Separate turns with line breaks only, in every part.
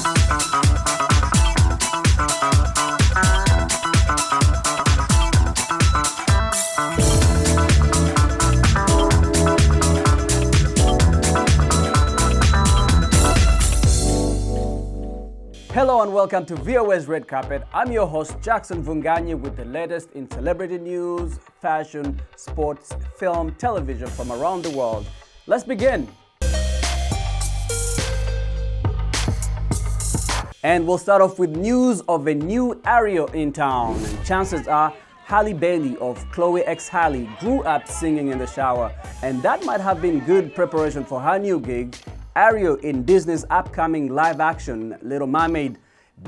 Hello and welcome to VOA's Red Carpet. I'm your host Jackson Vunganyi with the latest in celebrity news, fashion, sports, film, television from around the world. Let's begin. And we'll start off with news of a new Ario in town. And chances are Halle Bailey of Chloe x Halle grew up singing in the shower, and that might have been good preparation for her new gig, Ario in Disney's upcoming live-action Little Mermaid.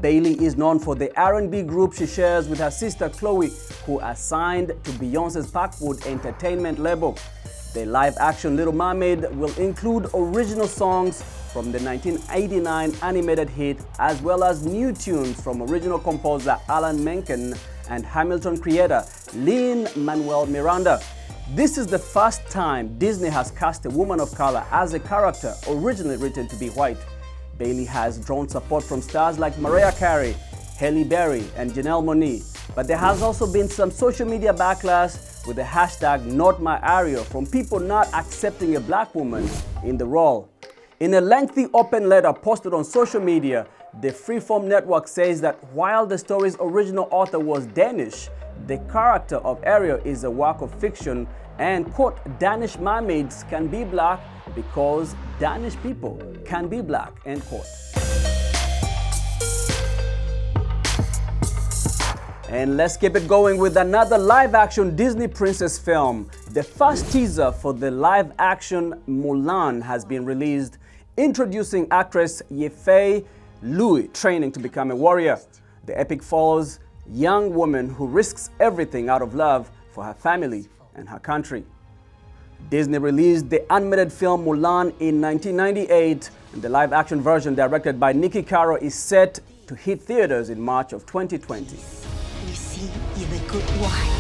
Bailey is known for the R&B group she shares with her sister Chloe, who are signed to Beyonce's Parkwood Entertainment label. The live-action Little Mermaid will include original songs from the 1989 animated hit, as well as new tunes from original composer Alan Menken and Hamilton creator Lin-Manuel Miranda. This is the first time Disney has cast a woman of color as a character originally written to be white. Bailey has drawn support from stars like Mariah Carey, Halle Berry, and Janelle Monáe. But there has also been some social media backlash with the hashtag #NotMyArio from people not accepting a black woman in the role. In a lengthy open letter posted on social media, the Freeform network says that while the story's original author was Danish, the character of Ariel is a work of fiction and, quote, Danish mermaids can be black because Danish people can be black, end quote. And let's keep it going with another live-action Disney princess film. The first teaser for the live-action Mulan has been released, introducing actress Yifei Lui training to become a warrior. The epic follows a young woman who risks everything out of love for her family and her country. Disney released the animated film Mulan in 1998, and the live-action version, directed by Nikki Caro, is set to hit theaters in March of 2020.
We see you're a good wife.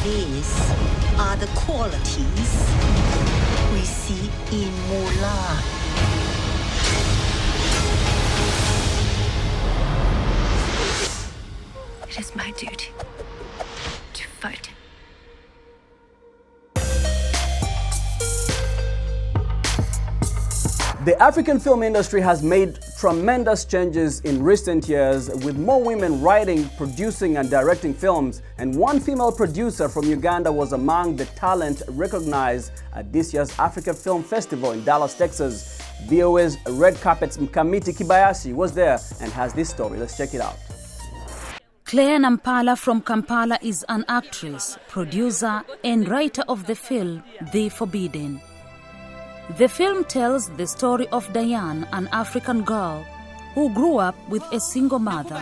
These are the qualities we see in Mulan. It is my duty to fight.
The African film industry has made tremendous changes in recent years, with more women writing, producing, and directing films. And one female producer from Uganda was among the talent recognized at this year's Africa Film Festival in Dallas, Texas. VOA's Red Carpet's Mkamiti Kibayasi was there and has this story. Let's check it out.
Claire Nampala from Kampala is an actress, producer, and writer of the film The Forbidden. The film tells the story of Diane, an African girl who grew up with a single mother.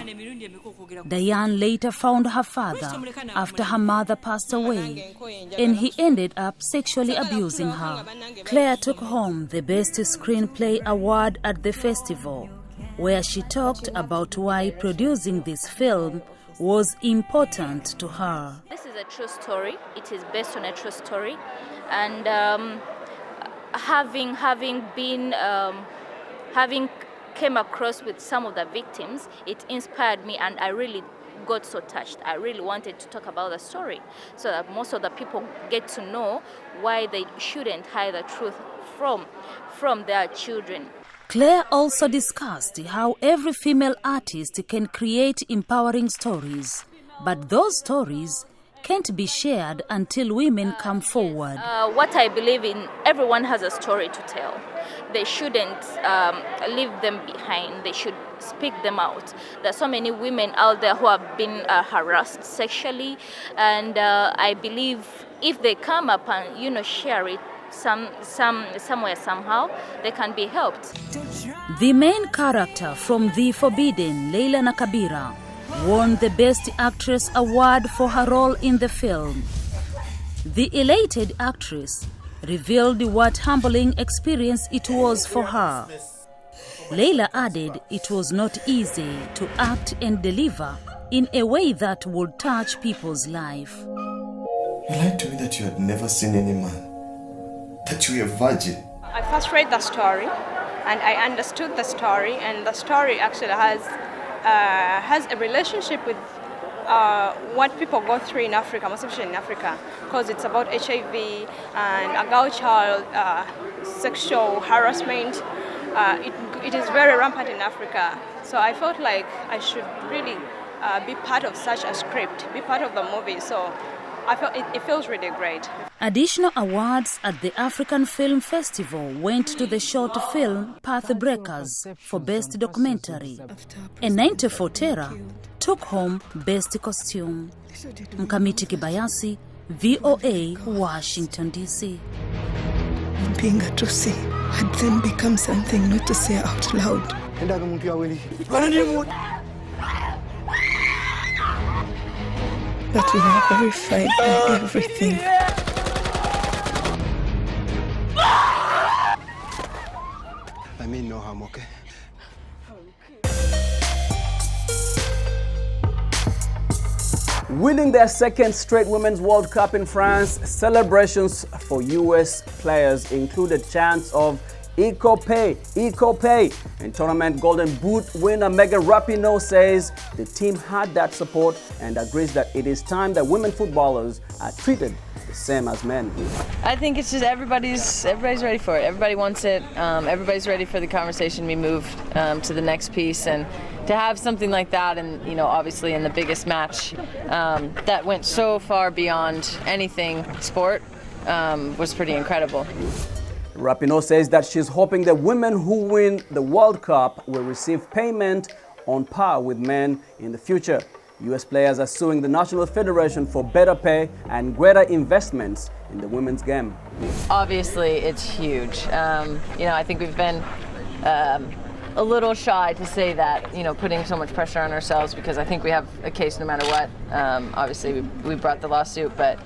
Diane later found her father after her mother passed away, and he ended up sexually abusing her. Claire took home the Best Screenplay Award at the festival, where she talked about why producing this film was important to her.
This is a true story. It is based on a true story, and having came across with some of the victims, it inspired me, and I really got so touched. I really wanted to talk about the story so that most of the people get to know why they shouldn't hide the truth from their children.
Claire also discussed how every female artist can create empowering stories, but those stories can't be shared until women come forward.
What I believe in, everyone has a story to tell. They shouldn't leave them behind. They should speak them out. There's so many women out there who have been harassed sexually, and I believe if they come up and share it somewhere, somehow, they can be helped.
The main character from The Forbidden, Leila Nakabira, won the Best Actress award for her role in the film. The elated actress revealed what humbling experience it was for her. Leila added it was not easy to act and deliver in a way that would touch people's life.
You lied to me that you had never seen any man, that you were a virgin. I first read the story, and I understood the story, and the story actually has a relationship with what people go through in Africa, most especially in Africa, because it's about HIV and a girl child sexual harassment. It is very rampant in Africa, so I felt like I should really be part of such a script, be part of the movie. So I felt it feels really great.
Additional awards at the African Film Festival went to the short film Path Breakers for Best Documentary, and 94 Terra took home Best Costume. Mkamiti Kibayasi, VOA, Washington, D.C.
Being a Tutsi had then become something not to say out loud. But we were horrified by everything.
I mean no harm, okay?
Winning their second straight Women's World Cup in France, celebrations for US players included chants of Eco Pay, and tournament Golden Boot winner Megan Rapinoe says the team had that support and agrees that it is time that women footballers are treated the same as men.
I think it's just everybody's ready for it. Everybody wants it. Everybody's ready for the conversation. We moved to the next piece, and to have something like that, and obviously in the biggest match that went so far beyond anything sport, was pretty incredible.
Rapinoe says that she's hoping that women who win the World Cup will receive payment on par with men in the future. US players are suing the National Federation for better pay and greater investments in the women's game.
Obviously, it's huge. I think we've been a little shy to say that, putting so much pressure on ourselves, because I think we have a case no matter what. Obviously, we brought the lawsuit, but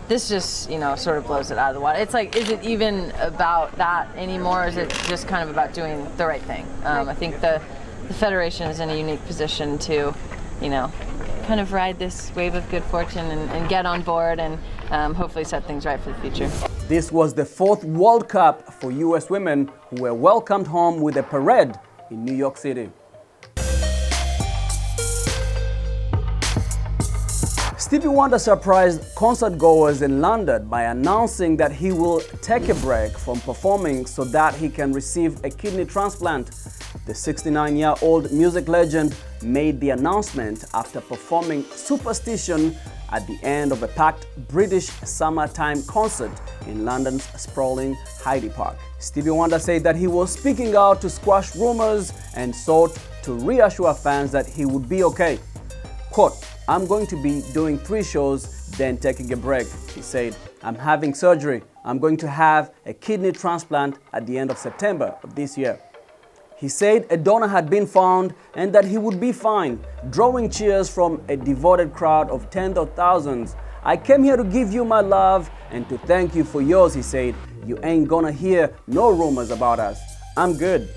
this just, sort of blows it out of the water. It's like, is it even about that anymore? Or is it just kind of about doing the right thing? I think the Federation is in a unique position to, kind of ride this wave of good fortune and get on board and hopefully set things right for the future.
This was the fourth World Cup for US women who were welcomed home with a parade in New York City. Stevie Wonder surprised concert-goers in London by announcing that he will take a break from performing so that he can receive a kidney transplant. The 69-year-old music legend made the announcement after performing Superstition at the end of a packed British summertime concert in London's sprawling Hyde Park. Stevie Wonder said that he was speaking out to squash rumors and sought to reassure fans that he would be okay. Quote, "I'm going to be doing 3 shows, then taking a break," he said. "I'm having surgery. I'm going to have a kidney transplant at the end of September of this year." He said a donor had been found and that he would be fine, drawing cheers from a devoted crowd of tens of thousands. "I came here to give you my love and to thank you for yours," he said. "You ain't gonna hear no rumors about us. I'm good."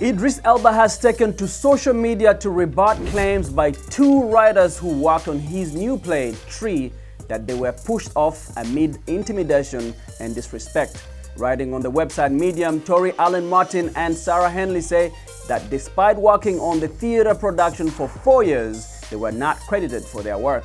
Idris Elba has taken to social media to rebut claims by 2 writers who worked on his new play, Tree, that they were pushed off amid intimidation and disrespect. Writing on the website Medium, Tori Allen Martin and Sarah Henley say that despite working on the theater production for 4 years, they were not credited for their work.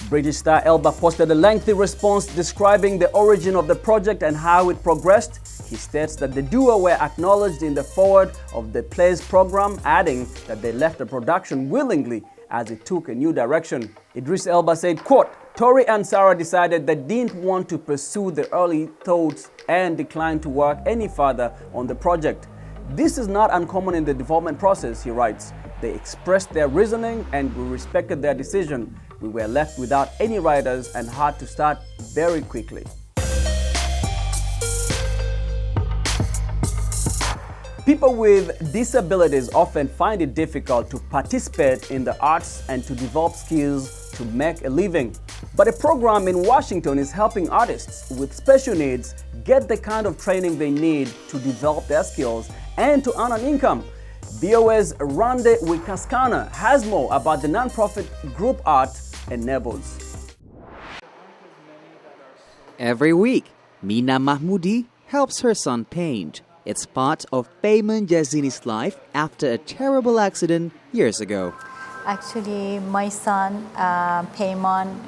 British star Elba posted a lengthy response describing the origin of the project and how it progressed. He states that the duo were acknowledged in the foreword of the play's program, adding that they left the production willingly as it took a new direction. Idris Elba said, quote, "Tori and Sarah decided they didn't want to pursue the early thoughts and declined to work any further on the project. This is not uncommon in the development process," he writes. "They expressed their reasoning and we respected their decision. We were left without any writers and had to start very quickly." People with disabilities often find it difficult to participate in the arts and to develop skills to make a living. But a program in Washington is helping artists with special needs get the kind of training they need to develop their skills and to earn an income. VOA's Rande Wikaskana has more about the nonprofit group Art Enables.
Every week, Mina Mahmoudi helps her son paint. It's part of Payman Yazini's life after a terrible accident years ago.
Actually, my son, Payman,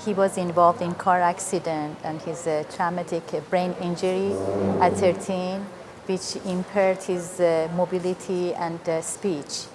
he was involved in car accident and his traumatic brain injury at 13, which impaired his mobility and speech.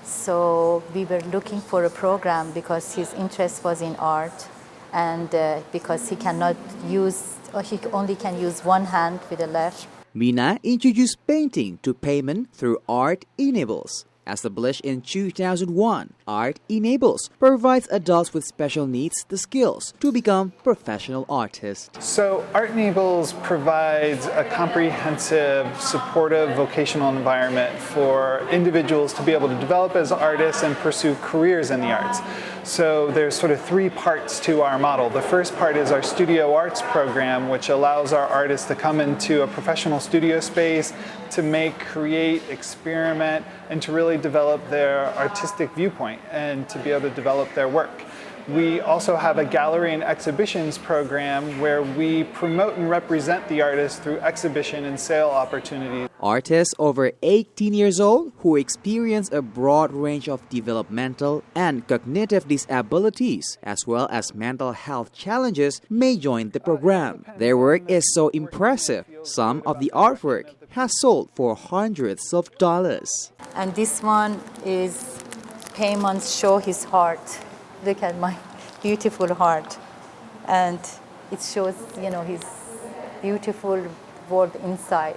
So we were looking for a program because his interest was in art and because he cannot use, or he only can use one hand with the left.
Mina introduced painting to Payman through Art Enables. Established in 2001, Art Enables provides adults with special needs the skills to become professional artists.
So Art Enables provides a comprehensive, supportive vocational environment for individuals to be able to develop as artists and pursue careers in the arts. So there's sort of three parts to our model. The first part is our Studio Arts program, which allows our artists to come into a professional studio space to make, create, experiment, and to really develop their artistic viewpoint and to be able to develop their work. We also have a gallery and exhibitions program where we promote and represent the artists through exhibition and sale opportunities.
Artists over 18 years old who experience a broad range of developmental and cognitive disabilities as well as mental health challenges may join the program. Their work is so impressive. Some of the artwork has sold for hundreds of dollars.
And this one is Payman's Show His Heart. Look at my beautiful heart. And it shows, his beautiful world inside,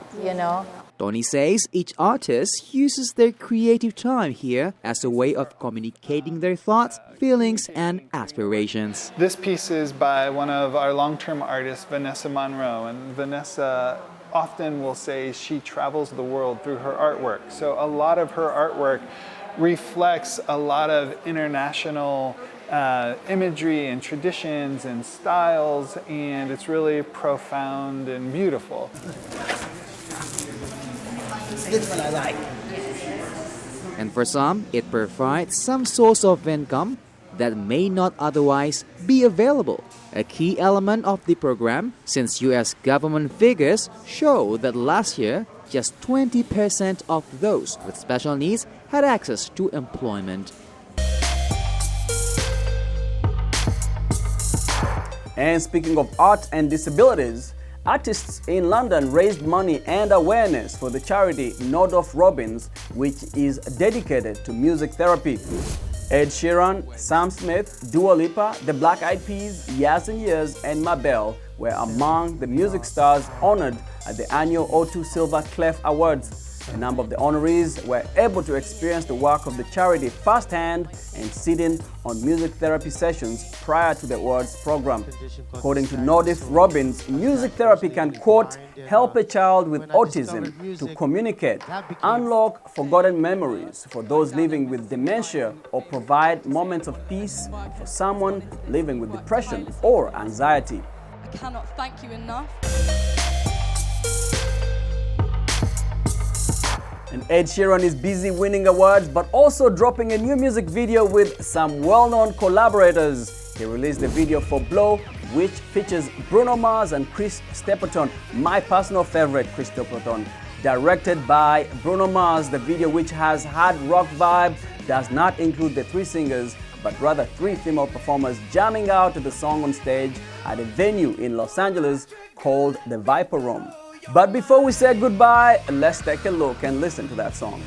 Tony says each artist uses their creative time here as a way of communicating their thoughts, feelings, and aspirations.
This piece is by one of our long-term artists, Vanessa Monroe, and Vanessa often will say she travels the world through her artwork. So a lot of her artwork reflects a lot of international imagery and traditions and styles, and it's really profound and beautiful.
This one I like.
And for some, it provides some source of income that may not otherwise be available. A key element of the program, since U.S. government figures show that last year, just 20% of those with special needs had access to employment.
And speaking of art and disabilities, artists in London raised money and awareness for the charity Nod of Robins, which is dedicated to music therapy. Ed Sheeran, Sam Smith, Dua Lipa, The Black Eyed Peas, Years and Years, and Mabel were among the music stars honored at the annual O2 Silver Clef Awards. A number of the honorees were able to experience the work of the charity firsthand and sit in on music therapy sessions prior to the awards program. According to Nodif Robbins, music therapy can, quote, help a child with autism to communicate, unlock forgotten memories for those living with dementia, or provide moments of peace for someone living with depression or anxiety.
I cannot thank you enough.
And Ed Sheeran is busy winning awards, but also dropping a new music video with some well-known collaborators. He released a video for Blow, which features Bruno Mars and Chris Stapleton, my personal favorite, Chris Stapleton. Directed by Bruno Mars, the video, which has hard rock vibe, does not include the three singers, but rather three female performers jamming out to the song on stage at a venue in Los Angeles called the Viper Room. But before we say goodbye, let's take a look and listen to that song.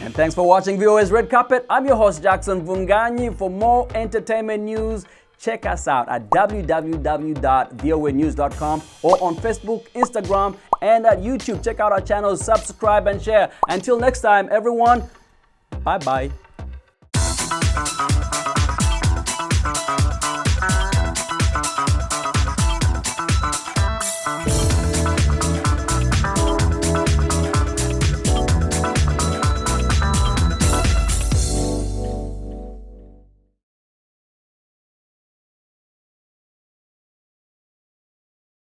And thanks for watching VOA's Red Carpet. I'm your host Jackson Vunganyi. For more entertainment news, check us out at www.voanews.com or on Facebook, Instagram, and at YouTube. Check out our channels, subscribe and share. Until next time, everyone, bye-bye.